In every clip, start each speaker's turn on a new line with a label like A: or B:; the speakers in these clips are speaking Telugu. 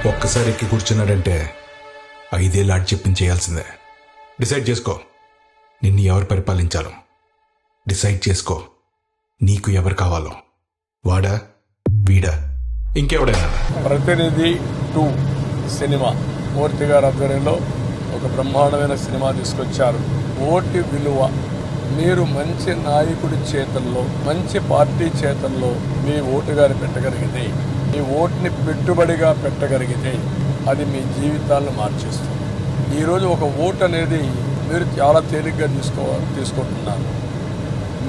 A: ఒక్కసారి ఎక్కి కూర్చున్నాడంటే 5 ఏళ్ళు ఆడి చెప్పింది చేయాల్సిందే. డిసైడ్ చేసుకో, నిన్ను ఎవరు పరిపాలించాలో. డిసైడ్ చేసుకో, నీకు ఎవరు కావాలో. వాడా, వీడా, ఇంకెవడైనా.
B: ప్రతినిధి 2 సినిమా మూర్తి గారి ఆధ్వర్యంలో ఒక బ్రహ్మాండమైన సినిమా తీసుకొచ్చారు. ఓటు విలువ. మీరు మంచి నాయకుడి చేతల్లో, మంచి పార్టీ చేతల్లో మీ ఓటుగాని పెట్టగలిగితే, మీ ఓటుని పెట్టుబడిగా పెట్టగలిగితే అది మీ జీవితాలను మార్చేస్తుంది. ఈరోజు ఒక ఓటు అనేది మీరు చాలా తేలిగ్గా తీసుకుంటున్నారు.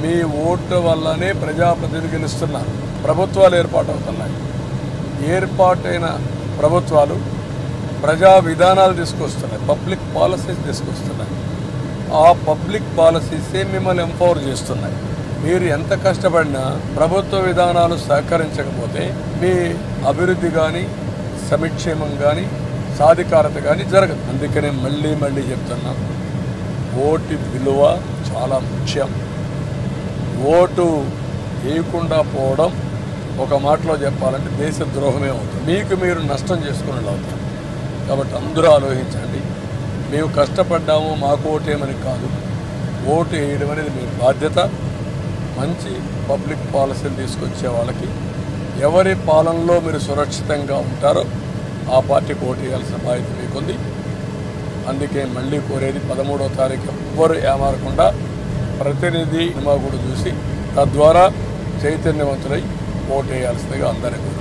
B: మీ ఓటు వల్లనే ప్రజాప్రతినిధులు గెలుస్తున్నారు. ప్రభుత్వాలు ఏర్పాటవుతున్నాయి. ఏర్పాటైన ప్రభుత్వాలు ప్రజా విధానాలు తీసుకొస్తున్నాయి, పబ్లిక్ పాలసీస్ తీసుకొస్తున్నాయి. ఆ పబ్లిక్ పాలసీసే మిమ్మల్ని ఎంపవర్ చేస్తున్నాయి. మీరు ఎంత కష్టపడినా ప్రభుత్వ విధానాలు సహకరించకపోతే మీ అభివృద్ధి కానీ, సంక్షేమం కానీ, సాధికారత కానీ జరగదు. అందుకనే మళ్ళీ చెప్తున్నా, ఓటు విలువ చాలా ముఖ్యం. ఓటు వేయకుండా పోవడం ఒక మాటలో చెప్పాలంటే దేశ ద్రోహమే అవుతుంది. మీకు మీరు నష్టం చేసుకునే అవుతారు. కాబట్టి అందరూ ఆలోచించండి. మేము కష్టపడ్డాము, మాకు ఓటేమని కాదు. ఓటు వేయడం అనేది మీ బాధ్యత. మంచి పబ్లిక్ పాలసీలు తీసుకొచ్చే వాళ్ళకి, ఎవరి పాలనలో మీరు సురక్షితంగా ఉంటారో ఆ పార్టీకి ఓటు వేయాల్సిన బాధ్యత మీకుంది. అందుకే మళ్ళీ కోరేది 13వ తారీఖు ఎవ్వరు ఏమారకుండా ప్రతినిధి సినిమా కూడా చూసి తద్వారా చైతన్యవంతులై ఓటు వేయాల్సిందిగా అందరికీ